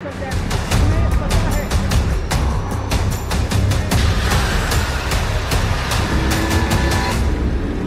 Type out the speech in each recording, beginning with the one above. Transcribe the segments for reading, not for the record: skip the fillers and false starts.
तो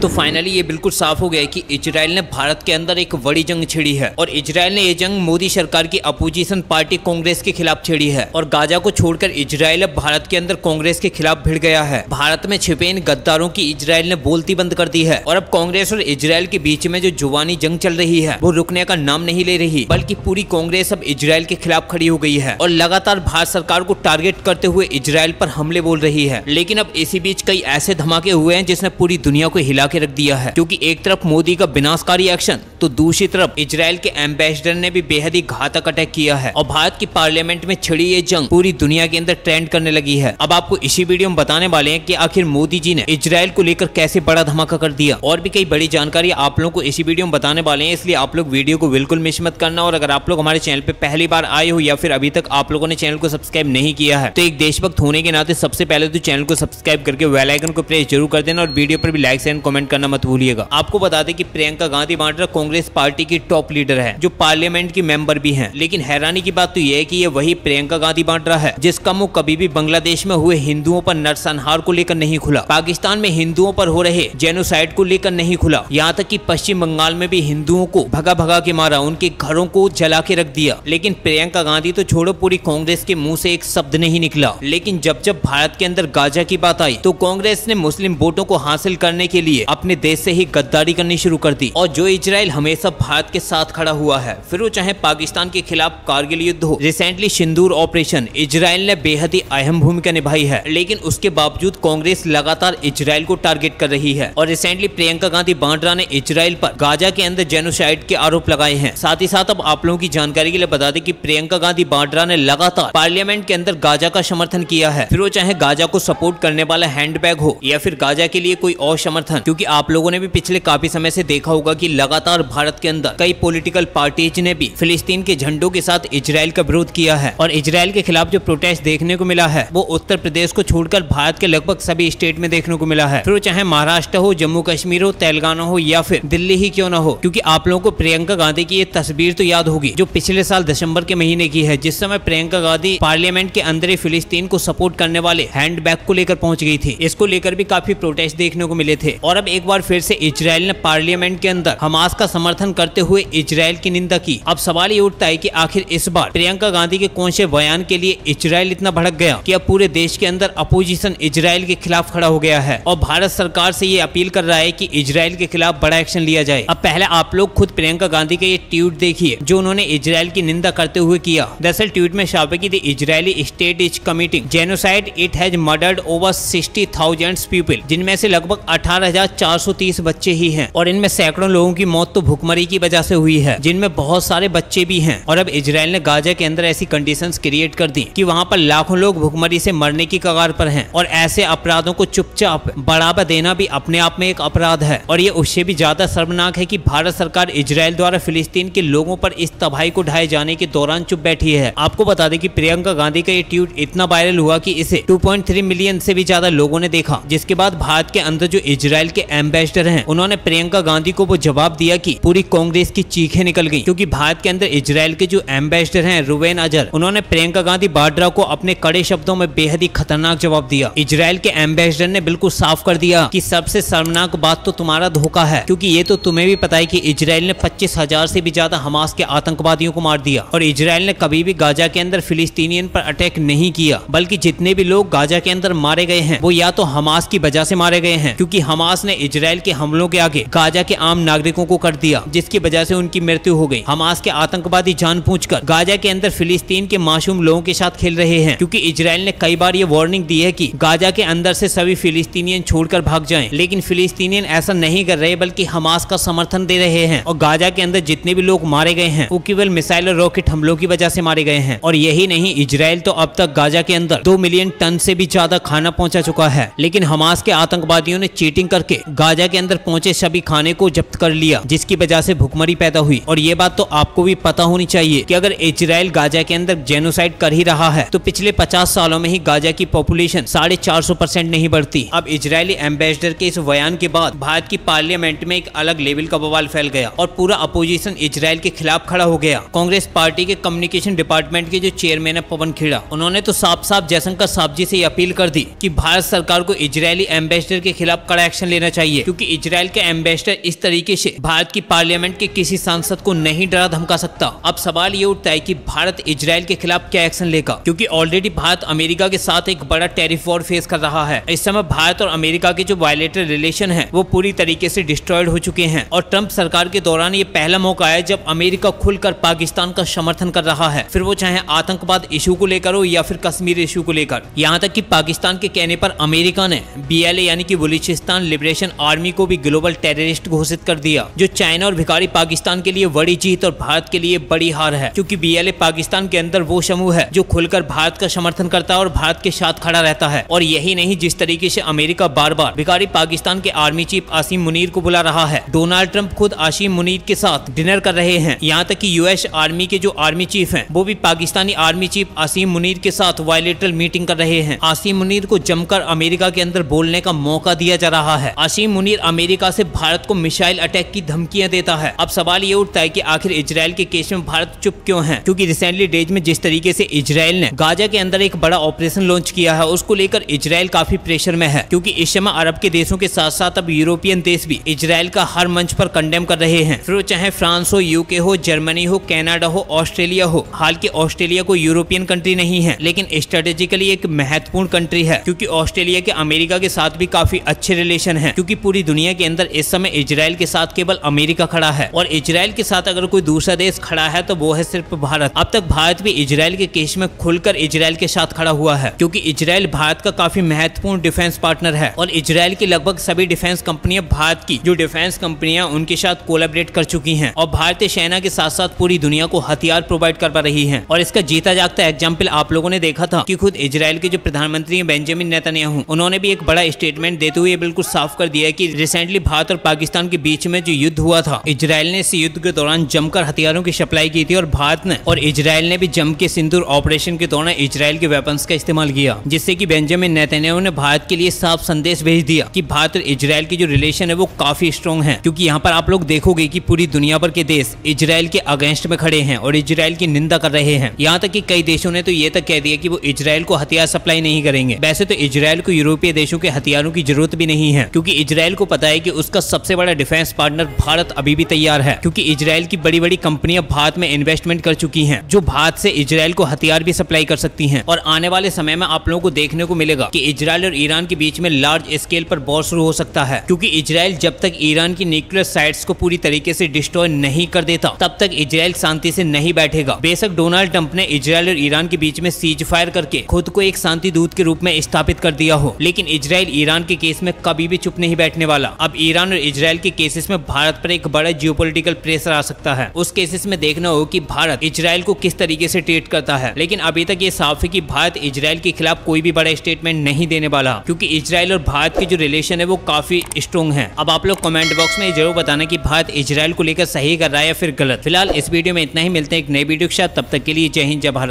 फाइनली ये बिल्कुल साफ हो गया है कि इजराइल ने भारत के अंदर एक बड़ी जंग छेड़ी है और इजराइल ने ये जंग मोदी सरकार की अपोजिशन पार्टी कांग्रेस के खिलाफ छेड़ी है और गाजा को छोड़कर इजराइल अब भारत के अंदर कांग्रेस के खिलाफ भिड़ गया है। भारत में छिपे इन गद्दारों की इजराइल ने बोलती बंद कर दी है और अब कांग्रेस और इजराइल के बीच में जो जुबानी जंग चल रही है वो रुकने का नाम नहीं ले रही, बल्कि पूरी कांग्रेस अब इजराइल के खिलाफ खड़ी हो गई है और लगातार भारत सरकार को टारगेट करते हुए इजराइल पर हमले बोल रही है। लेकिन अब इसी बीच कई ऐसे धमाके हुए हैं जिसने पूरी दुनिया को हिला के रख दिया है, क्योंकि एक तरफ मोदी का विनाशकारी एक्शन तो दूसरी तरफ इजराइल के एम्बेसडर ने भी बेहद ही घातक अटैक किया है और भारत की पार्लियामेंट में छिड़ी ये जंग पूरी दुनिया के अंदर ट्रेंड करने लगी है। अब आपको इसी वीडियो में बताने वाले हैं कि आखिर मोदी जी ने इजराइल को लेकर कैसे बड़ा धमाका कर दिया और भी कई बड़ी जानकारी आप लोगों को इसी वीडियो में बताने वाले हैं, इसलिए आप लोग वीडियो को बिल्कुल मिस मत करना। और अगर आप लोग हमारे चैनल पे पहली बार आए हो या फिर अभी तक आप लोगों ने चैनल को सब्सक्राइब नहीं किया है तो एक देशभक्त होने के नाते सबसे पहले तो चैनल को सब्सक्राइब करके बेल आइकन को प्रेस जरूर कर देना और वीडियो पर भी लाइक एंड कमेंट करना मत भूलिएगा। आपको बता दें कि प्रियंका गांधी वाड्रा कांग्रेस पार्टी की टॉप लीडर है जो पार्लियामेंट की मेंबर भी हैं, लेकिन हैरानी की बात तो यह है कि ये वही प्रियंका गांधी वाड्रा है जिसका मुंह कभी भी बांग्लादेश में हुए हिंदुओं पर नरसंहार को लेकर नहीं खुला, पाकिस्तान में हिंदुओं पर हो रहे जेनोसाइड को लेकर नहीं खुला, यहाँ तक कि पश्चिम बंगाल में भी हिंदुओं को भगा भगा के मारा, उनके घरों को जला के रख दिया। लेकिन प्रियंका गांधी तो छोड़ो, पूरी कांग्रेस के मुंह से एक शब्द नहीं निकला। लेकिन जब जब भारत के अंदर गाजा की बात आई तो कांग्रेस ने मुस्लिम वोटों को हासिल करने के लिए अपने देश से ही गद्दारी करनी शुरू कर दी और जो इजराइल हमेशा भारत के साथ खड़ा हुआ है, फिर वो चाहे पाकिस्तान के खिलाफ कारगिल युद्ध हो, रिसेंटली सिंदूर ऑपरेशन, इजराइल ने बेहद ही अहम भूमिका निभाई है। लेकिन उसके बावजूद कांग्रेस लगातार इजराइल को टारगेट कर रही है और रिसेंटली प्रियंका गांधी वाड्रा ने इजराइल पर गाजा के अंदर जेनोसाइड के आरोप लगाए हैं। साथ ही साथ अब आप लोगों की जानकारी के लिए बता दें कि प्रियंका गांधी वाड्रा ने लगातार पार्लियामेंट के अंदर गाजा का समर्थन किया है, फिर वो चाहे गाजा को सपोर्ट करने वाला हैंडबैग हो या फिर गाजा के लिए कोई और समर्थन, क्योंकि आप लोगों ने भी पिछले काफी समय से देखा होगा कि लगातार भारत के अंदर कई पॉलिटिकल पार्टीज ने भी फिलिस्तीन के झंडों के साथ इजराइल का विरोध किया है और इजराइल के खिलाफ जो प्रोटेस्ट देखने को मिला है वो उत्तर प्रदेश को छोड़कर भारत के लगभग सभी स्टेट में देखने को मिला है, फिर वो चाहे महाराष्ट्र हो, जम्मू कश्मीर हो, तेलंगाना हो या फिर दिल्ली ही क्यों ना हो। क्योंकि आप लोगों को प्रियंका गांधी की ये तस्वीर तो याद होगी जो पिछले साल दिसंबर के महीने की है, जिस समय प्रियंका गांधी पार्लियामेंट के अंदर ही फिलिस्तीन को सपोर्ट करने वाले हैंडबैग को लेकर पहुंच गई थी। इसको लेकर भी काफी प्रोटेस्ट देखने को मिले थे और अब एक बार फिर से इजराइल ने पार्लियामेंट के अंदर हमास का समर्थन करते हुए इजराइल की निंदा की। अब सवाल ये उठता है कि आखिर इस बार प्रियंका गांधी के कौन से बयान के लिए इजराइल इतना भड़क गया कि अब पूरे देश के अंदर अपोजिशन इजराइल के खिलाफ खड़ा हो गया है और भारत सरकार से ये अपील कर रहा है कि इजराइल के खिलाफ बड़ा एक्शन लिया जाए। अब पहले आप लोग खुद प्रियंका गांधी का ये ट्वीट देखिए जो उन्होंने इजराइल की निंदा करते हुए किया। दरअसल ट्वीट में शामिल की the Israeli state is committing genocide, it has murdered over 60,000 people, जिनमें से लगभग 18,430 बच्चे ही हैं और इनमें सैकड़ों लोगों की मौत तो भुखमरी की वजह से हुई है, जिनमें बहुत सारे बच्चे भी हैं। और अब इजराइल ने गाजा के अंदर ऐसी कंडीशंस क्रिएट कर दी कि वहां पर लाखों लोग भुखमरी से मरने की कगार पर हैं और ऐसे अपराधों को चुपचाप बढ़ावा देना भी अपने आप में एक अपराध है। और ये उससे भी ज्यादा शर्मनाक है कि भारत सरकार इजराइल द्वारा फिलिस्तीन के लोगों पर इस तबाही को ढाए जाने के दौरान चुप बैठी है। आपको बता दें कि प्रियंका गांधी का ये ट्वीट इतना वायरल हुआ कि इसे 2.3 मिलियन से भी ज्यादा लोगों ने देखा, जिसके बाद भारत के अंदर जो इजराइल के एम्बेसडर हैं उन्होंने प्रियंका गांधी को वो जवाब दिया कि पूरी कांग्रेस की चीखें निकल गई, क्योंकि भारत के अंदर इजराइल के जो एम्बेसडर हैं रुवेन अजहर, उन्होंने प्रियंका गांधी वाड्रा को अपने कड़े शब्दों में बेहद ही खतरनाक जवाब दिया। इजराइल के एम्बेसडर ने बिल्कुल साफ कर दिया कि सबसे शर्मनाक बात तो तुम्हारा धोखा है, क्योंकि ये तो तुम्हें भी पता है कि इजराइल ने 25,000 से भी ज्यादा हमास के आतंकवादियों को मार दिया और इजराइल ने कभी भी गाजा के अंदर फिलिस्तीनियन पर अटैक नहीं किया, बल्कि जितने भी लोग गाजा के अंदर मारे गए हैं वो या तो हमास की वजह से मारे गए हैं, क्योंकि हमास ने इजराइल के हमलों के आगे गाजा के आम नागरिकों को कर दिया, जिसकी वजह से उनकी मृत्यु हो गई। हमास के आतंकवादी जानबूझकर गाजा के अंदर फिलिस्तीन के मासूम लोगों के साथ खेल रहे हैं, क्योंकि इजराइल ने कई बार ये वार्निंग दी है कि गाजा के अंदर से सभी फिलिस्तीनियन छोड़कर भाग जाएं, लेकिन फिलिस्तीनियन ऐसा नहीं कर रहे बल्कि हमास का समर्थन दे रहे हैं और गाजा के अंदर जितने भी लोग मारे गए हैं वो केवल मिसाइल और रॉकेट हमलों की वजह से मारे गए हैं। और यही नहीं, इजराइल तो अब तक गाजा के अंदर 2 मिलियन टन से भी ज्यादा खाना पहुंचा चुका है, लेकिन हमास के आतंकवादियों ने चीटिंग करके गाजा के अंदर पहुंचे सभी खाने को जब्त कर लिया, जिसकी वजह से भुखमरी पैदा हुई। और ये बात तो आपको भी पता होनी चाहिए कि अगर इजराइल गाजा के अंदर जेनोसाइड कर ही रहा है तो पिछले 50 सालों में ही गाजा की पॉपुलेशन 450% नहीं बढ़ती। अब इजरायली एम्बेसडर के इस बयान के बाद भारत की पार्लियामेंट में एक अलग लेवल का बवाल फैल गया और पूरा अपोजिशन इजराइल के खिलाफ खड़ा हो गया। कांग्रेस पार्टी के कम्युनिकेशन डिपार्टमेंट के जो चेयरमैन है पवन खेड़ा, उन्होंने तो साफ साफ जयशंकर साहब जी से अपील कर दी कि भारत सरकार को इजरायली एम्बेसडर के खिलाफ कड़ा एक्शन लेना चाहिए, क्योंकि इजराइल का एम्बेसडर इस तरीके से भारत की पार्लियामेंट के किसी सांसद को नहीं डरा धमका सकता। अब सवाल ये उठता है कि भारत इजराइल के खिलाफ क्या एक्शन लेगा, क्योंकि ऑलरेडी भारत अमेरिका के साथ एक बड़ा टैरिफ वॉर फेस कर रहा है। इस समय भारत और अमेरिका के जो बायलैटरल रिलेशन है वो पूरी तरीके से डिस्ट्रॉयड हो चुके हैं और ट्रंप सरकार के दौरान ये पहला मौका है जब अमेरिका खुलकर पाकिस्तान का समर्थन कर रहा है, फिर वो चाहे आतंकवाद इशू को लेकर हो या फिर कश्मीर इशू को लेकर। यहाँ तक कि पाकिस्तान के कहने पर अमेरिका ने BLA यानी कि बलूचिस्तान लिबरेशन आर्मी को भी ग्लोबल टेररिस्ट घोषित कर दिया, जो चाइना और भिखारी पाकिस्तान के लिए बड़ी जीत और भारत के लिए बड़ी हार है, क्योंकि BLA पाकिस्तान के अंदर वो समूह है जो खुलकर भारत का समर्थन करता है और भारत के साथ खड़ा रहता है। और यही नहीं, जिस तरीके से अमेरिका बार बार भिखारी पाकिस्तान के आर्मी चीफ आसिम मुनीर को बुला रहा है, डोनाल्ड ट्रंप खुद आसिम मुनीर के साथ डिनर कर रहे हैं। यहाँ तक कि US आर्मी के जो आर्मी चीफ हैं वो भी पाकिस्तानी आर्मी चीफ आसिम मुनीर के साथ बायलैटरल मीटिंग कर रहे हैं। आसिम मुनीर को जमकर अमेरिका के अंदर बोलने का मौका दिया जा रहा है। आसिम मुनीर अमेरिका से भारत को मिसाइल अटैक की धमकियां देता है। अब सवाल ये उठता है कि आखिर इजराइल के केस में भारत चुप क्यों है, क्योंकि रिसेंटली डेज में जिस तरीके से इजराइल ने गाजा के अंदर एक बड़ा ऑपरेशन लॉन्च किया है उसको लेकर इजराइल काफी प्रेशर में है, क्योंकि इस समय अरब के देशों के साथ साथ अब यूरोपियन देश भी इजराइल का हर मंच पर कंडेम कर रहे हैं, फिर वो चाहे फ्रांस हो, UK हो, जर्मनी हो, कनाडा हो, ऑस्ट्रेलिया हो। हाल के ऑस्ट्रेलिया को यूरोपियन कंट्री नहीं है लेकिन स्ट्रेटेजिकली एक महत्वपूर्ण कंट्री है, क्योंकि ऑस्ट्रेलिया के अमेरिका के साथ भी काफी अच्छे रिलेशन है, क्योंकि पूरी दुनिया के अंदर इस समय इजराइल के साथ केवल अमेरिका खड़ा है और इजराइल के साथ अगर कोई दूसरा देश खड़ा है तो वो है सिर्फ भारत। अब तक भारत भी इजराइल के केस में खुलकर इजराइल के साथ खड़ा हुआ है, क्योंकि इजराइल भारत का काफी महत्वपूर्ण डिफेंस पार्टनर है और इजराइल की लगभग सभी डिफेंस कंपनियां भारत की जो डिफेंस कंपनियां उनके साथ कोलैबोरेट कर चुकी हैं और भारतीय सेना के साथ साथ पूरी दुनिया को हथियार प्रोवाइड कर पा रही है। और इसका जीता जागता एग्जाम्पल आप लोगों ने देखा था कि खुद इजराइल के जो प्रधानमंत्री हैं बेंजामिन नेतन्याहू, उन्होंने भी एक बड़ा स्टेटमेंट देते हुए बिल्कुल साफ कर दिया कि रिसेंटली भारत और पाकिस्तान के बीच में जो युद्ध हुआ था, इजराइल ने इस युद्ध के दौरान जमकर हथियारों की सप्लाई की थी और भारत ने और इजराइल ने भी जम के सिंदूर ऑपरेशन के दौरान इजराइल के वेपन्स का इस्तेमाल किया, जिससे कि बेंजामिन नेतन्याहू ने भारत के लिए साफ संदेश भेज दिया कि भारत और इजराइल की जो रिलेशन है वो काफी स्ट्रॉन्ग है। क्योंकि यहाँ पर आप लोग देखोगे कि पूरी दुनिया भर के देश इजराइल के अगेंस्ट में खड़े हैं और इजराइल की निंदा कर रहे हैं। यहाँ तक कि कई देशों ने तो ये तक कह दिया कि वो इजराइल को हथियार सप्लाई नहीं करेंगे। वैसे तो इजराइल को यूरोपीय देशों के हथियारों की जरूरत भी नहीं है, क्योंकि इजराइल को पता है कि उसका सबसे बड़ा डिफेंस पार्टनर भारत अभी भी तैयार है, क्योंकि इजराइल की बड़ी बड़ी कंपनियां भारत में इन्वेस्टमेंट कर चुकी हैं जो भारत से इजराइल को हथियार भी सप्लाई कर सकती हैं। और आने वाले समय में आप लोगों को देखने को मिलेगा कि इजराइल और ईरान के बीच में लार्ज स्केल पर वॉर शुरू हो सकता है, क्योंकि इजराइल जब तक ईरान की न्यूक्लियर साइट्स को पूरी तरीके से डिस्ट्रॉय नहीं कर देता तब तक इजराइल शांति से नहीं बैठेगा। बेशक डोनाल्ड ट्रंप ने इजराइल और ईरान के बीच में सीज फायर करके खुद को एक शांति दूत के रूप में स्थापित कर दिया हो, लेकिन इजराइल ईरान के केस में कभी भी चुप नहीं बैठने वाला। अब ईरान और इजराइल के केसेस में भारत पर एक बड़ा जियोपॉलिटिकल प्रेशर आ सकता है। उस केसेस में देखना हो कि भारत इजराइल को किस तरीके से ट्रीट करता है, लेकिन अभी तक ये साफ है कि भारत इजराइल के खिलाफ कोई भी बड़ा स्टेटमेंट नहीं देने वाला, क्योंकि इजराइल और भारत की जो रिलेशन है वो काफी स्ट्रॉन्ग है। अब आप लोग कमेंट बॉक्स में जरूर बताना कि भारत इजराइल को लेकर सही कर रहा है या फिर गलत। फिलहाल इस वीडियो में इतना ही, मिलते हैं एक नई वीडियो के साथ, तब तक के लिए जय हिंद जय भारत।